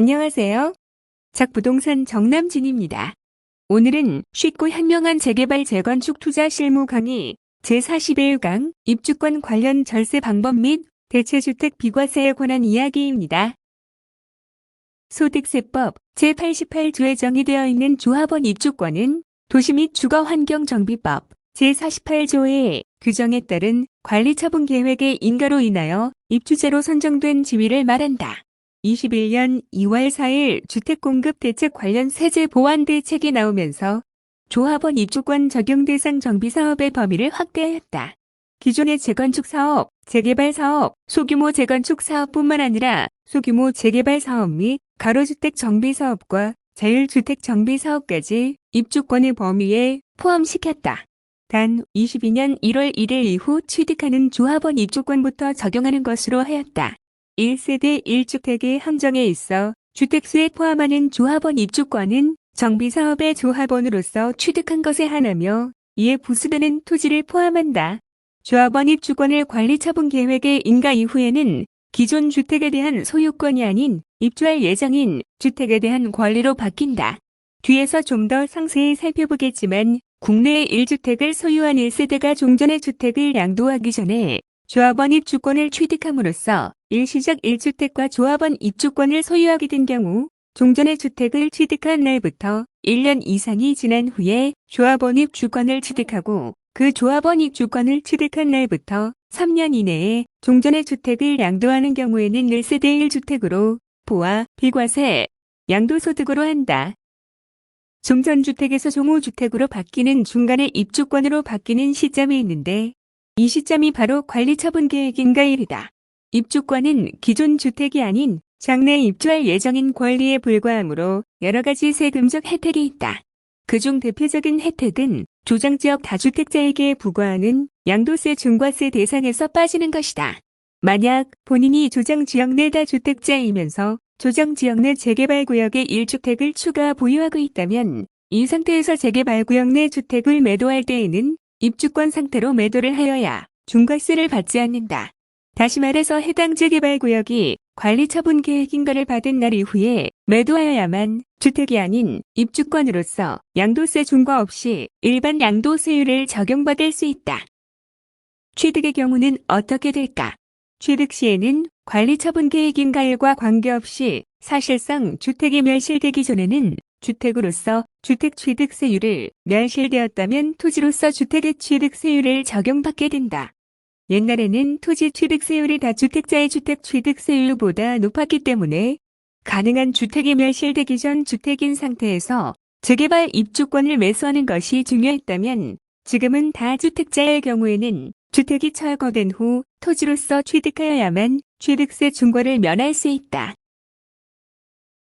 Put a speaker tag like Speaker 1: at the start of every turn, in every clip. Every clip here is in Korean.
Speaker 1: 안녕하세요. 작부동산 정남진입니다. 오늘은 쉽고 현명한 재개발 재건축 투자 실무 강의 제41강 입주권 관련 절세 방법 및 대체주택 비과세에 관한 이야기입니다. 소득세법 제88조에 정의되어 있는 조합원 입주권은 도시 및 주거환경정비법 제48조의 규정에 따른 관리처분 계획의 인가로 인하여 입주자로 선정된 지위를 말한다. 21년 2월 4일 주택공급 대책 관련 세제 보완 대책이 나오면서 조합원 입주권 적용 대상 정비사업의 범위를 확대하였다. 기존의 재건축 사업, 재개발 사업, 소규모 재건축 사업뿐만 아니라 소규모 재개발 사업 및 가로주택 정비 사업과 자율주택 정비 사업까지 입주권의 범위에 포함시켰다. 단 22년 1월 1일 이후 취득하는 조합원 입주권부터 적용하는 것으로 하였다. 1세대 1주택의 한정에 있어 주택수에 포함하는 조합원 입주권은 정비사업의 조합원으로서 취득한 것에 한하며 이에 부수되는 토지를 포함한다. 조합원 입주권을 관리처분 계획의 인가 이후에는 기존 주택에 대한 소유권이 아닌 입주할 예정인 주택에 대한 권리로 바뀐다. 뒤에서 좀 더 상세히 살펴보겠지만 국내에 1주택을 소유한 1세대가 종전의 주택을 양도하기 전에 조합원 입주권을 취득함으로써 일시적 1주택과 조합원 입주권을 소유하게 된 경우 종전의 주택을 취득한 날부터 1년 이상이 지난 후에 조합원 입주권을 취득하고 그 조합원 입주권을 취득한 날부터 3년 이내에 종전의 주택을 양도하는 경우에는 1세대 1주택으로 보아, 비과세, 양도소득으로 한다. 종전주택에서 종호주택으로 바뀌는 중간에 입주권으로 바뀌는 시점이 있는데 이 시점이 바로 관리처분 계획 인가일이다. 입주권은 기존 주택이 아닌 장래 입주할 예정인 권리에 불과하므로 여러 가지 세금적 혜택이 있다. 그중 대표적인 혜택은 조정지역 다주택자에게 부과하는 양도세 중과세 대상에서 빠지는 것이다. 만약 본인이 조정지역 내 다주택자이면서 조정지역 내 재개발구역에 1주택을 추가 보유하고 있다면 이 상태에서 재개발구역 내 주택을 매도할 때에는 입주권 상태로 매도를 하여야 중과세를 받지 않는다. 다시 말해서 해당 재개발구역이 관리처분 계획 인가를 받은 날 이후에 매도하여야만 주택이 아닌 입주권으로서 양도세 중과 없이 일반 양도세율을 적용받을 수 있다. 취득의 경우는 어떻게 될까? 취득 시에는 관리처분 계획 인가일과 관계없이 사실상 주택이 멸실되기 전에는 주택으로서 주택취득세율을, 멸실되었다면 토지로서 주택의 취득세율을 적용받게 된다. 옛날에는 토지 취득세율이 다주택자의 주택취득세율보다 높았기 때문에 가능한 주택이 멸실되기 전 주택인 상태에서 재개발 입주권을 매수하는 것이 중요했다면 지금은 다주택자의 경우에는 주택이 철거된 후 토지로서 취득하여야만 취득세 중과를 면할 수 있다.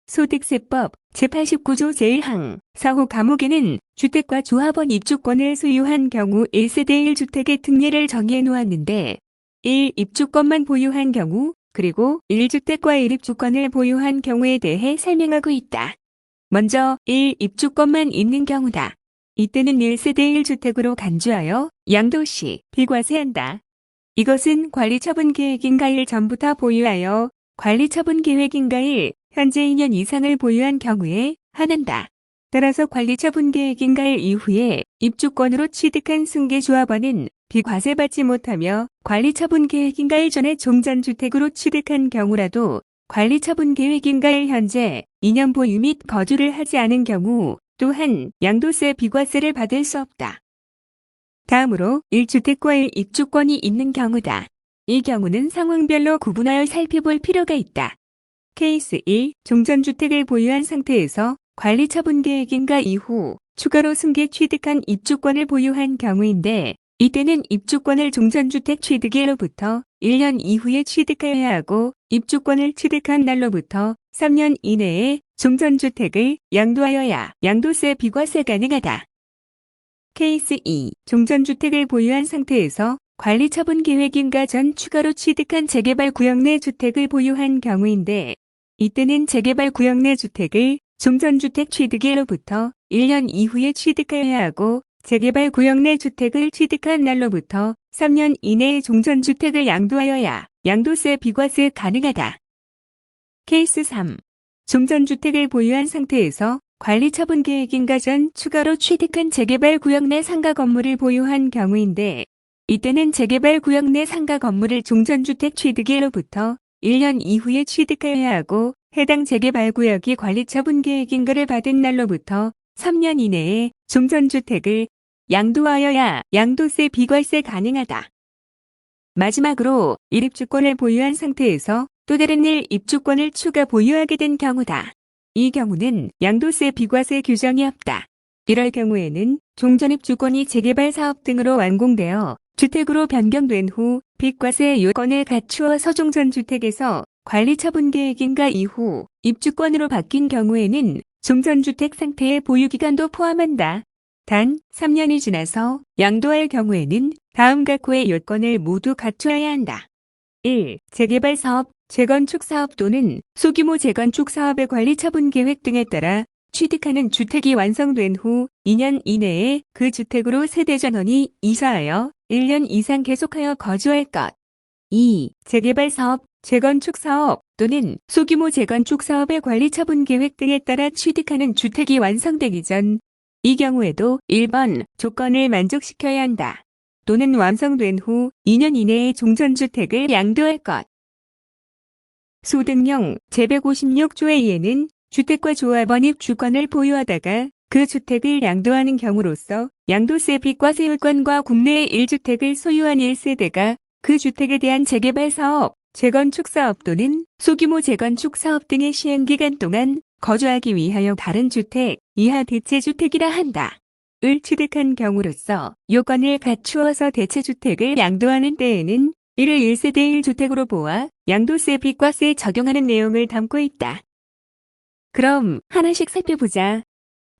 Speaker 1: 소득세법 제89조 제1항 사후 감옥에는 주택과 조합원 입주권을 소유한 경우 1세대 1주택의 특례를 정해 놓았는데 1입주권만 보유한 경우 그리고 1주택과 1입주권을 보유한 경우에 대해 설명하고 있다. 먼저 1입주권만 있는 경우다. 이때는 1세대 1주택으로 간주하여 양도시 비과세한다. 이것은 관리처분 계획인가일 전부터 보유하여 관리처분 계획인가일 현재 2년 이상을 보유한 경우에 한한다. 따라서 관리처분 계획인가일 이후에 입주권으로 취득한 승계조합원은 비과세받지 못하며 관리처분 계획인가일 전에 종전주택으로 취득한 경우라도 관리처분 계획인가일 현재 2년 보유 및 거주를 하지 않은 경우 또한 양도세 비과세를 받을 수 없다. 다음으로 1주택과 1입주권이 있는 경우다. 이 경우는 상황별로 구분하여 살펴볼 필요가 있다. 케이스 1. 종전주택을 보유한 상태에서 관리처분 계획인가 이후 추가로 승계 취득한 입주권을 보유한 경우인데 이때는 입주권을 종전주택 취득일로부터 1년 이후에 취득하여야 하고 입주권을 취득한 날로부터 3년 이내에 종전주택을 양도하여야 양도세 비과세 가능하다. 케이스 2. 종전주택을 보유한 상태에서 관리처분 계획인가 전 추가로 취득한 재개발 구역 내 주택을 보유한 경우인데 이때는 재개발 구역 내 주택을 종전주택 취득일로부터 1년 이후에 취득하여야 하고 재개발 구역 내 주택을 취득한 날로부터 3년 이내에 종전주택을 양도하여야 양도세 비과세 가능하다. 케이스 3. 종전주택을 보유한 상태에서 관리처분 계획인가 전 추가로 취득한 재개발 구역 내 상가 건물을 보유한 경우인데 이때는 재개발 구역 내 상가 건물을 종전주택 취득일로부터 1년 이후에 취득해야 하고 해당 재개발 구역이 관리처분 계획인가를 받은 날로부터 3년 이내에 종전주택을 양도하여야 양도세 비과세 가능하다. 마지막으로 1입주권을 보유한 상태에서 또 다른 1입주권을 추가 보유하게 된 경우다. 이 경우는 양도세 비과세 규정이 없다. 이럴 경우에는 종전입주권이 재개발 사업 등으로 완공되어 주택으로 변경된 후 비과세 요건을 갖추어서 종전주택에서 관리처분 계획인가 이후 입주권으로 바뀐 경우에는 종전주택 상태의 보유기간도 포함한다. 단 3년이 지나서 양도할 경우에는 다음 각호의 요건을 모두 갖추어야 한다. 1. 재개발 사업, 재건축 사업 또는 소규모 재건축 사업의 관리처분 계획 등에 따라 취득하는 주택이 완성된 후 2년 이내에 그 주택으로 세대 전원이 이사하여 1년 이상 계속하여 거주할 것. 2. 재개발 사업, 재건축 사업 또는 소규모 재건축 사업의 관리처분 계획 등에 따라 취득하는 주택이 완성되기 전 이 경우에도 1번 조건을 만족시켜야 한다. 또는 완성된 후 2년 이내에 종전주택을 양도할 것. 소득령 제156조의 2에는 주택과 조합원 입주권을 보유하다가 그 주택을 양도하는 경우로서 양도세 비과세 요건과 국내에 1주택을 소유한 1세대가 그 주택에 대한 재개발 사업, 재건축 사업 또는 소규모 재건축 사업 등의 시행기간 동안 거주하기 위하여 다른 주택, 이하 대체주택이라 한다. 을 취득한 경우로서 요건을 갖추어서 대체주택을 양도하는 때에는 이를 1세대 1주택으로 보아 양도세 비과세에 적용하는 내용을 담고 있다. 그럼 하나씩 살펴보자.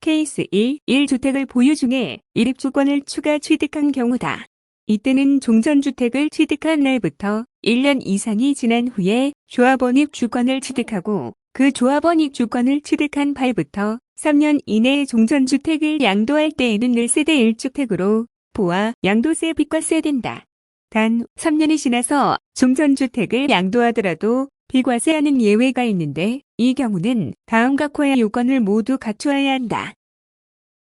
Speaker 1: 케이스 1. 1주택을 보유 중에 1입주권을 추가 취득한 경우다. 이때는 종전주택을 취득한 날부터 1년 이상이 지난 후에 조합원 입주권을 취득하고 그 조합원 입주권을 취득한 발부터 3년 이내에 종전주택을 양도할 때에는 1세대 1주택으로 보아 양도세 비과세된다. 단 3년이 지나서 종전주택을 양도하더라도 비과세하는 예외가 있는데 이 경우는 다음 각호의 요건을 모두 갖추어야 한다.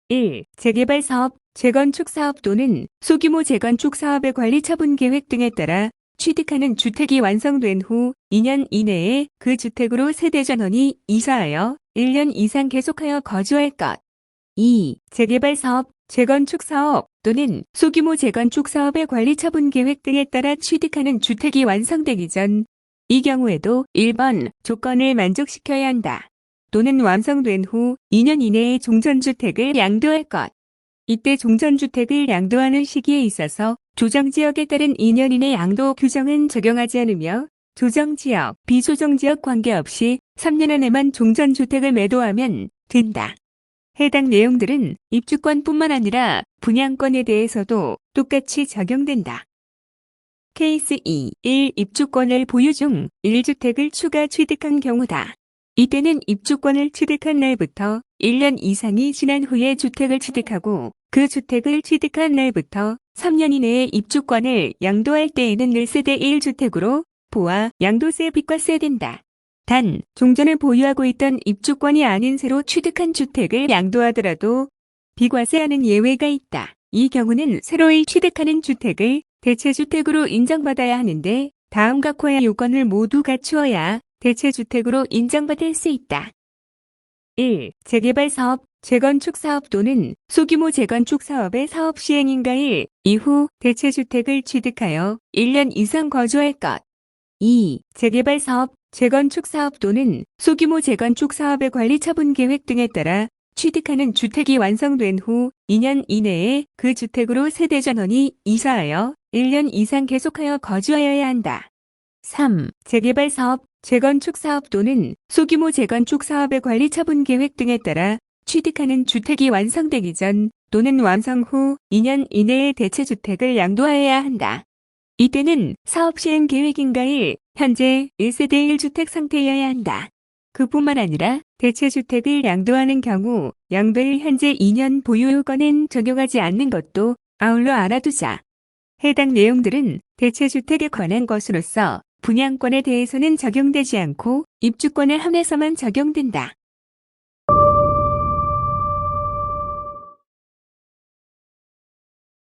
Speaker 1: 1. 재개발 사업, 재건축 사업 또는 소규모 재건축 사업의 관리처분 계획 등에 따라 취득하는 주택이 완성된 후 2년 이내에 그 주택으로 세대 전원이 이사하여 1년 이상 계속하여 거주할 것. 2. 재개발 사업, 재건축 사업 또는 소규모 재건축 사업의 관리처분 계획 등에 따라 취득하는 주택이 완성되기 전 이 경우에도 1번 조건을 만족시켜야 한다. 또는 완성된 후 2년 이내에 종전주택을 양도할 것. 이때 종전주택을 양도하는 시기에 있어서 조정지역에 따른 2년 이내 양도 규정은 적용하지 않으며 조정지역, 비조정지역 관계없이 3년 안에만 종전주택을 매도하면 된다. 해당 내용들은 입주권뿐만 아니라 분양권에 대해서도 똑같이 적용된다. 케이스 2. 1. 입주권을 보유 중 1주택을 추가 취득한 경우다. 이때는 입주권을 취득한 날부터 1년 이상이 지난 후에 주택을 취득하고 그 주택을 취득한 날부터 3년 이내에 입주권을 양도할 때에는 1세대 1주택으로 보아 양도세 비과세된다. 단, 종전을 보유하고 있던 입주권이 아닌 새로 취득한 주택을 양도하더라도 비과세하는 예외가 있다. 이 경우는 새로 취득하는 주택을 대체주택으로 인정받아야 하는데 다음 각호의 요건을 모두 갖추어야 대체주택으로 인정받을 수 있다. 1. 재개발 사업, 재건축 사업 또는 소규모 재건축 사업의 사업 시행인가 1. 이후 대체주택을 취득하여 1년 이상 거주할 것. 2. 재개발 사업, 재건축 사업 또는 소규모 재건축 사업의 관리처분 계획 등에 따라 취득하는 주택이 완성된 후 2년 이내에 그 주택으로 세대 전원이 이사하여 1년 이상 계속하여 거주하여야 한다. 3. 재개발 사업, 재건축 사업 또는 소규모 재건축 사업의 관리처분 계획 등에 따라 취득하는 주택이 완성되기 전 또는 완성 후 2년 이내에 대체주택을 양도하여야 한다. 이때는 사업 시행 계획인가 1. 현재 1세대 1주택 상태여야 한다. 그뿐만 아니라 대체주택을 양도하는 경우 양도일 현재 2년 보유 요건은 적용하지 않는 것도 아울러 알아두자. 해당 내용들은 대체주택에 관한 것으로서 분양권에 대해서는 적용되지 않고 입주권에 한해서만 적용된다.